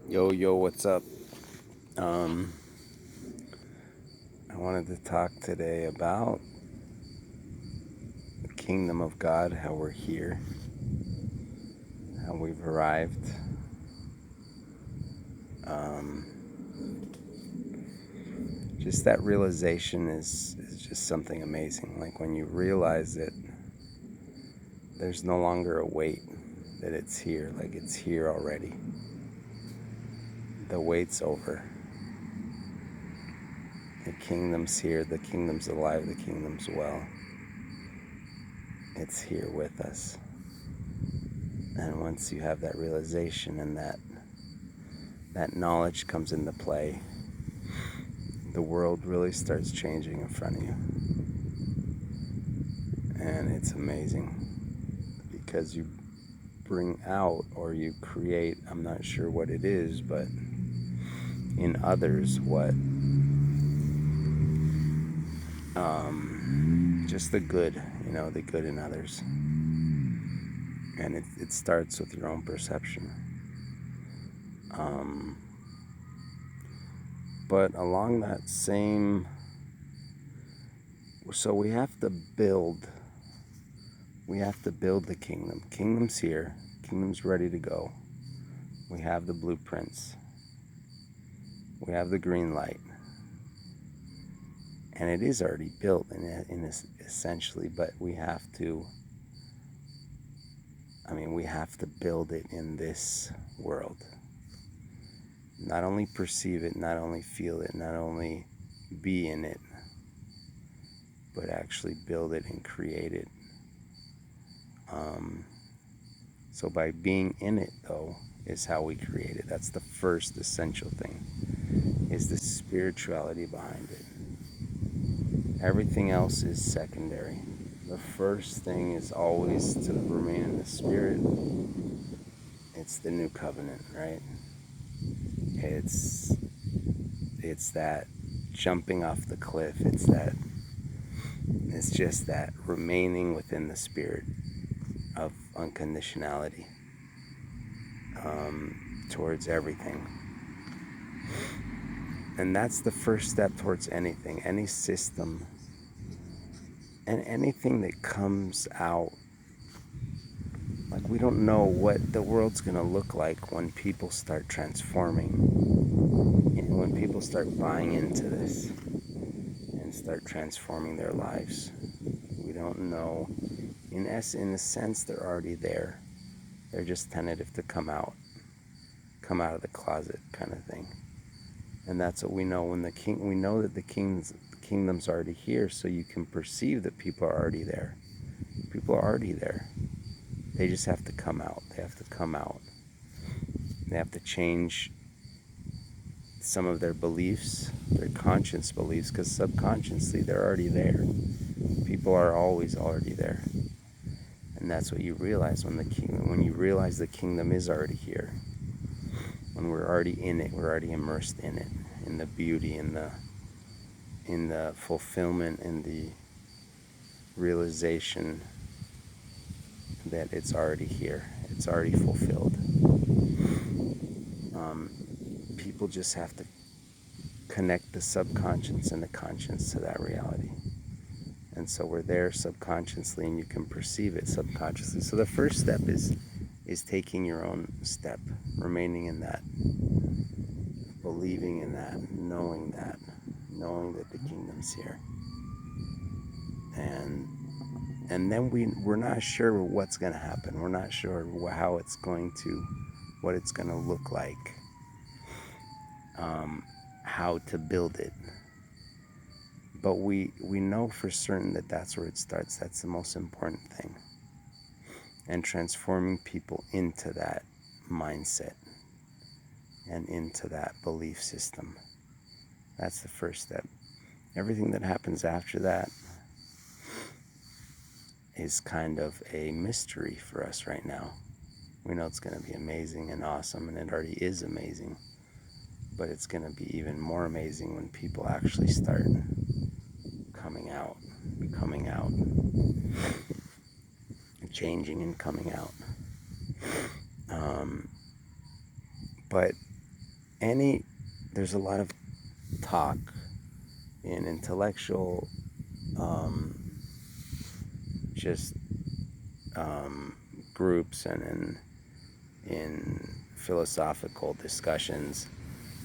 Yo, what's up? Um, I wanted to talk today about the kingdom of God, how we're here, how we've arrived. Um, just that realization is just something amazing. Like when you realize that there's no longer a wait, that it's here, like it's here already. The wait's over. The kingdom's here, the kingdom's alive, the kingdom's well. It's here with us. And once you have that realization and that knowledge comes into play, the world really starts changing in front of you. And it's amazing because you bring out or you create, I'm not sure what it is, but in others, what just the good, the good in others. And it starts with your own perception. But along that same, so we have to build the kingdom. Kingdom's here, kingdom's ready to go. We have the blueprints, we have the green light, and it is already built essentially, but we have to build it in this world. Not only perceive it, not only feel it, not only be in it, but actually build it and create it. So by being in it, though, is how we create it. That's the first essential thing, is the spirituality behind it. Everything else is secondary. The first thing is always to remain in the spirit. It's the new covenant, right? It's that jumping off the cliff. It's just that remaining within the spirit of unconditionality towards everything. And that's the first step towards anything, any system, and anything that comes out. Like, we don't know what the world's going to look like when people start transforming, and when people start buying into this and start transforming their lives. We don't know. In a sense, they're already there. They're just tentative to come out of the closet, kind of thing. And that's what we know. We know that the kingdom's already here, so you can perceive that people are already there. People are already there. They just have to come out. They have to come out. They have to change some of their beliefs, their conscious beliefs, because subconsciously they're already there. People are always already there. And that's what you realize when you realize the kingdom is already here. When we're already in it, we're already immersed in it, in the beauty, in the fulfillment, in the realization that it's already here. It's already fulfilled. People just have to connect the subconscious and the conscious to that reality. And so we're there subconsciously, and you can perceive it subconsciously. So the first step is taking your own step, remaining in that, believing in that, knowing that the kingdom's here. And then we're not sure what's going to happen. We're not sure what it's going to look like, how to build it. But we know for certain that that's where it starts. That's the most important thing. And transforming people into that mindset and into that belief system. That's the first step. Everything that happens after that is kind of a mystery for us right now. We know it's going to be amazing and awesome, and it already is amazing. But it's going to be even more amazing when people actually start coming out, changing and coming out. But any there's a lot of talk in intellectual um, just um, groups and in philosophical discussions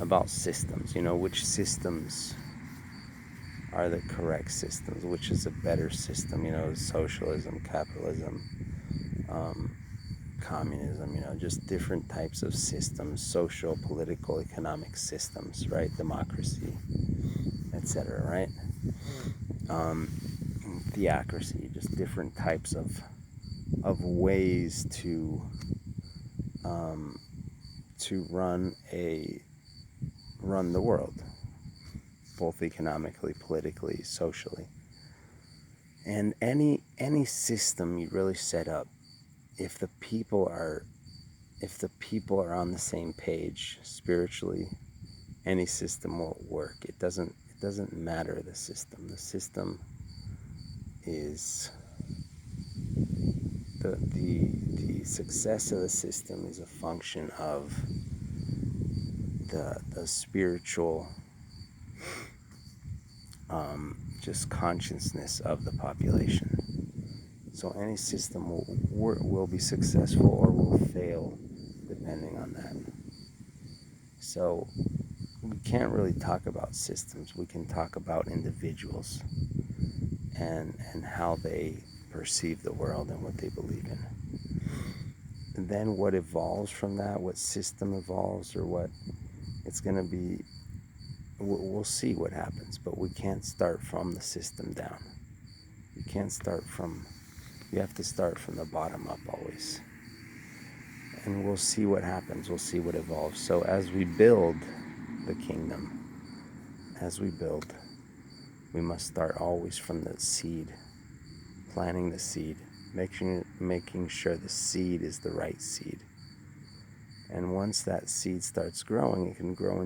about systems. Which systems are the correct systems, which is a better system, socialism, capitalism, um, communism, just different types of systems, social, political, economic systems, right? Democracy, etc., right? Um, Theocracy, just different types of ways um, to run the world, both economically, politically, socially. And any system you really set up, if the people are on the same page spiritually, any system will work. It doesn't matter the system. The system is the success of the system is a function of the spiritual just consciousness of the population. So any system will be successful or will fail depending on that. So we can't really talk about systems. We can talk about individuals and how they perceive the world and what they believe in. And then what evolves from that, what system evolves, or what it's going to be, we'll see what happens. But we can't start from the system down. You have to start from the bottom up always. And we'll see what happens. We'll see what evolves. So as we build the kingdom, we must start always from the seed, planting the seed, making sure the seed is the right seed. And once that seed starts growing, it can grow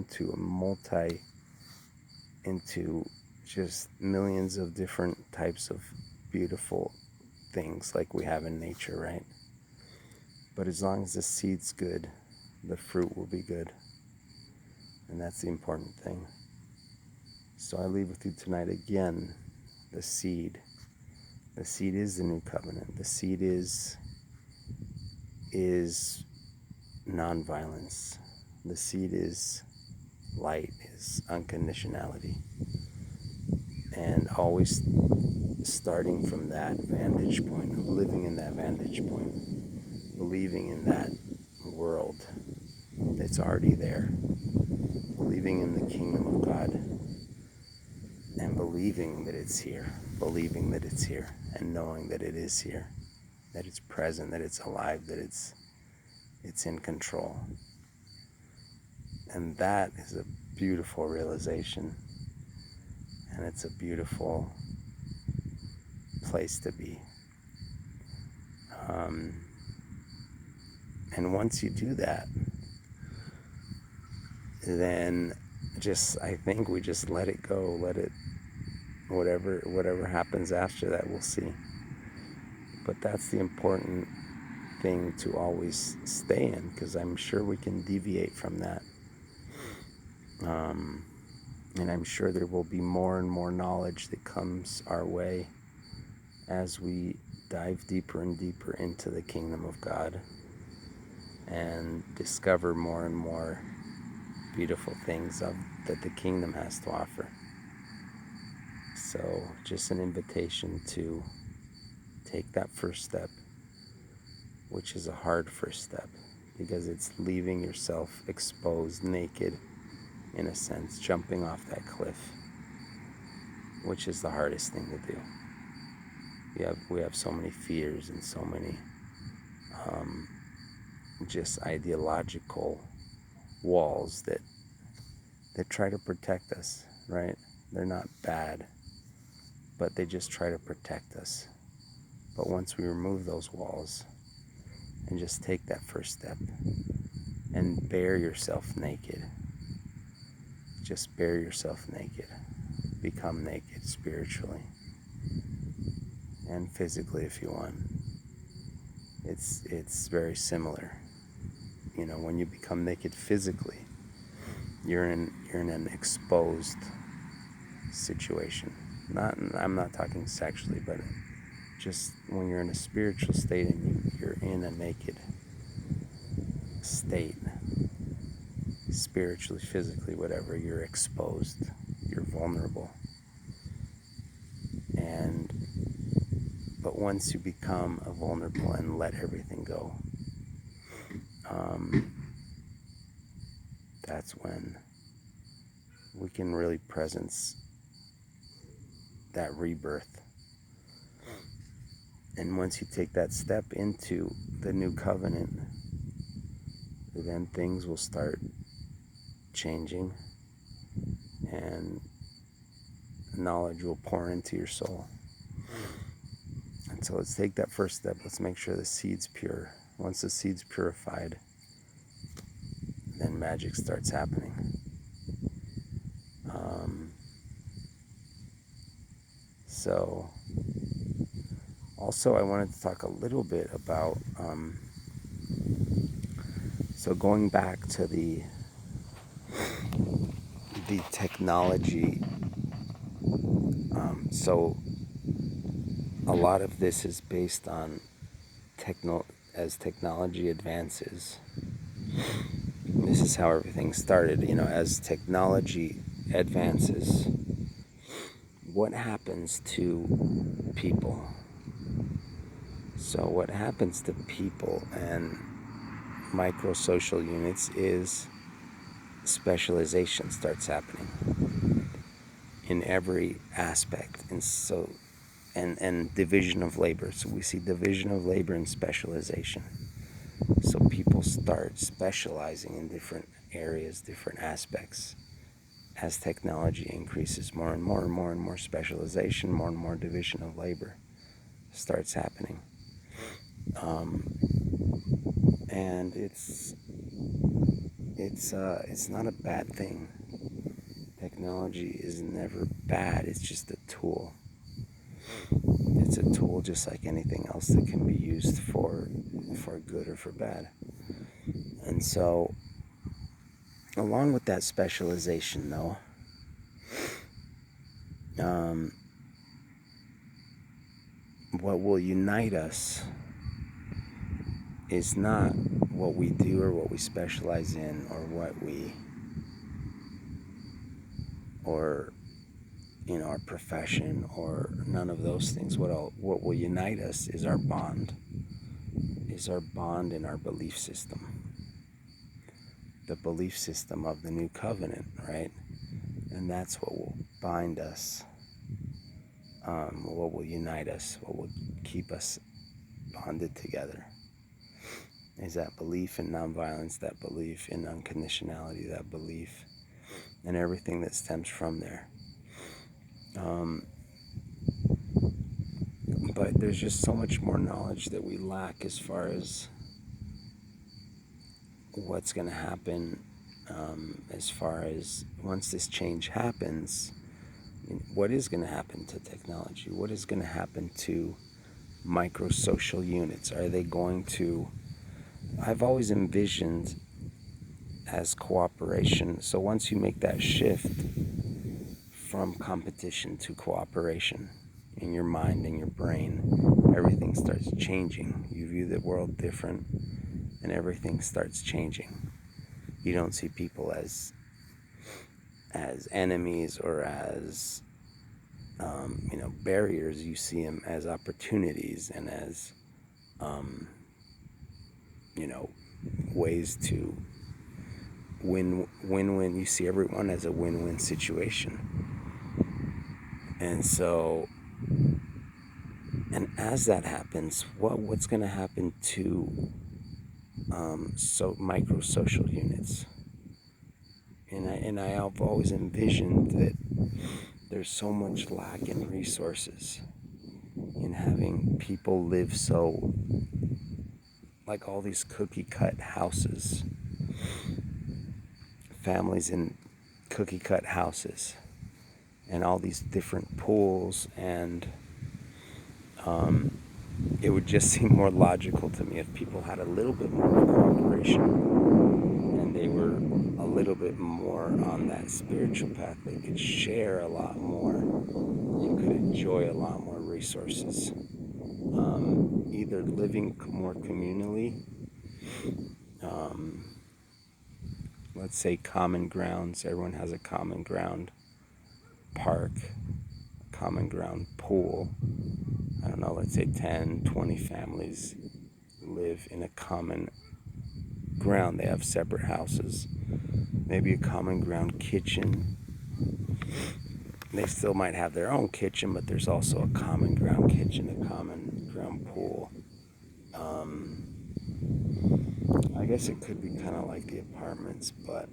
into just millions of different types of beautiful things like we have in nature, right? But as long as the seed's good, the fruit will be good. And that's the important thing. So I leave with you tonight again, the seed. The seed is the new covenant. The seed is nonviolence. The seed is light, is unconditionality. And always starting from that vantage point, living in that vantage point, believing in that world that's already there, believing in the kingdom of God, and believing that it's here, and knowing that it is here, that it's present, that it's alive, that it's in control. And that is a beautiful realization, and it's a beautiful place to be. And once you do that, then I think we just let it go, whatever happens after that, we'll see. But that's the important thing to always stay in, because I'm sure we can deviate from that. And I'm sure there will be more and more knowledge that comes our way as we dive deeper and deeper into the kingdom of God and discover more and more beautiful things that the kingdom has to offer. So just an invitation to take that first step, which is a hard first step, because it's leaving yourself exposed, naked, in a sense, jumping off that cliff, which is the hardest thing to do. We have so many fears and so many just ideological walls that try to protect us, right? They're not bad, but they just try to protect us. But once we remove those walls and just take that first step and bare yourself naked, just bare yourself naked, become naked spiritually and physically if you want. It's very similar. When you become naked physically, you're in an exposed situation. Not I'm not talking sexually, but just when you're in a spiritual state and you're in a naked state, spiritually, physically, whatever, you're exposed, you're vulnerable. And but once you become vulnerable and let everything go, that's when we can really presence that rebirth. And once you take that step into the new covenant, then things will start changing and knowledge will pour into your soul. And so let's take that first step. Let's make sure the seed's pure. Once the seed's purified, then magic starts happening. So also I wanted to talk a little bit about, so going back to the technology, so a lot of this is based on as technology advances. This is how everything started, as technology advances, what happens to people? So what happens to people and micro-social units is specialization starts happening in every aspect. And division of labor. So we see division of labor and specialization. So people start specializing in different areas, different aspects. As technology increases, more and more and more and more specialization, more and more division of labor starts happening. And it's not a bad thing. Technology is never bad. It's just a tool. It's a tool just like anything else that can be used for good or for bad. And so, along with that specialization, though, what will unite us is not what we do or what we specialize in or our profession or none of those things. What will unite us is our bond in our belief system, the belief system of the new covenant, right? And that's what will bind us, what will unite us, what will keep us bonded together, is that belief in nonviolence, that belief in unconditionality, that belief and everything that stems from there. But there's just so much more knowledge that we lack as far as what's going to happen, as far as once this change happens, what is going to happen to technology? What is going to happen to micro-social units? Are they going to... I've always envisioned as cooperation. So once you make that shift from competition to cooperation in your mind and your brain, everything starts changing. You view the world different and everything starts changing. You don't see people as enemies or as barriers. You see them as opportunities and as ways to win-win. You see everyone as a win-win situation. And so, and as that happens, what's going to happen to micro social units? And I've always envisioned that there's so much lack in resources in having people live so, like all these cookie cut houses, families in cookie cut houses, and all these different pools, and it would just seem more logical to me if people had a little bit more cooperation and they were a little little bit more on that spiritual path, they could share a lot more. You could enjoy a lot more resources. Either living more communally, um, let's say common grounds, everyone has a common ground park, common ground pool. I don't know, let's say 10, 20 families live in a common ground. They have separate houses, maybe a common ground kitchen. They still might have their own kitchen, but there's also a common ground kitchen, a common ground pool. I guess it could be kind of like the apartments, but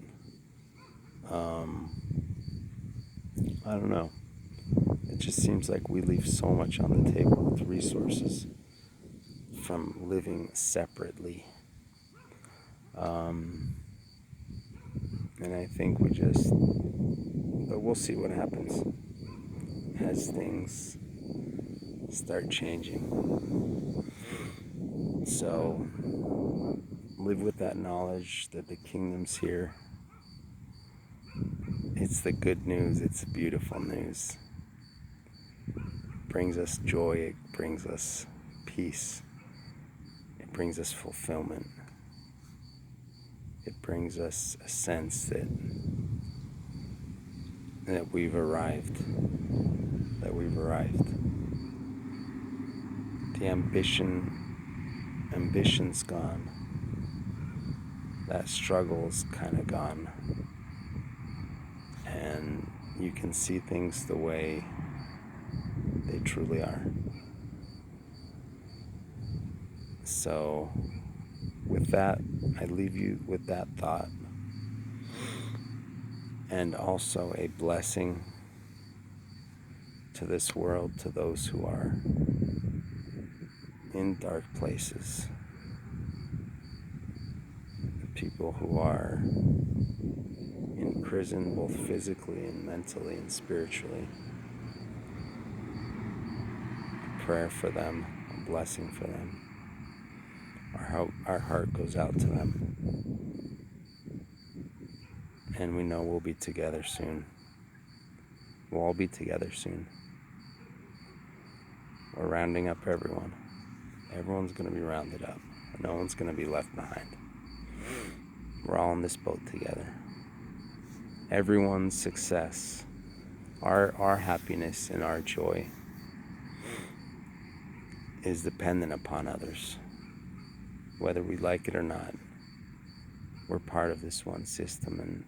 I don't know. It just seems like we leave so much on the table with resources from living separately. And I think but we'll see what happens as things start changing. So live with that knowledge that the kingdom's here. It's the good news. It's beautiful news. It brings us joy. It brings us peace. It brings us fulfillment. It brings us a sense that we've arrived. That we've arrived. The ambition's gone. That struggle's kind of gone. And you can see things the way they truly are. So, with that, I leave you with that thought. And also a blessing to this world, to those who are in dark places, people who are in prison, both physically and mentally and spiritually. A prayer for them, a blessing for them. Our heart goes out to them. And we know we'll be together soon. We'll all be together soon. We're rounding up everyone. Everyone's going to be rounded up. No one's going to be left behind. We're all in this boat together. Everyone's success, our happiness and our joy is dependent upon others. Whether we like it or not, we're part of this one system,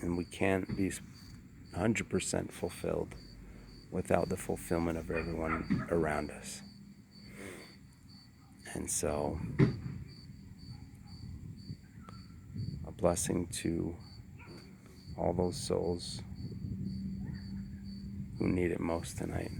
and we can't be 100% fulfilled without the fulfillment of everyone around us. And so, a blessing to all those souls who need it most tonight.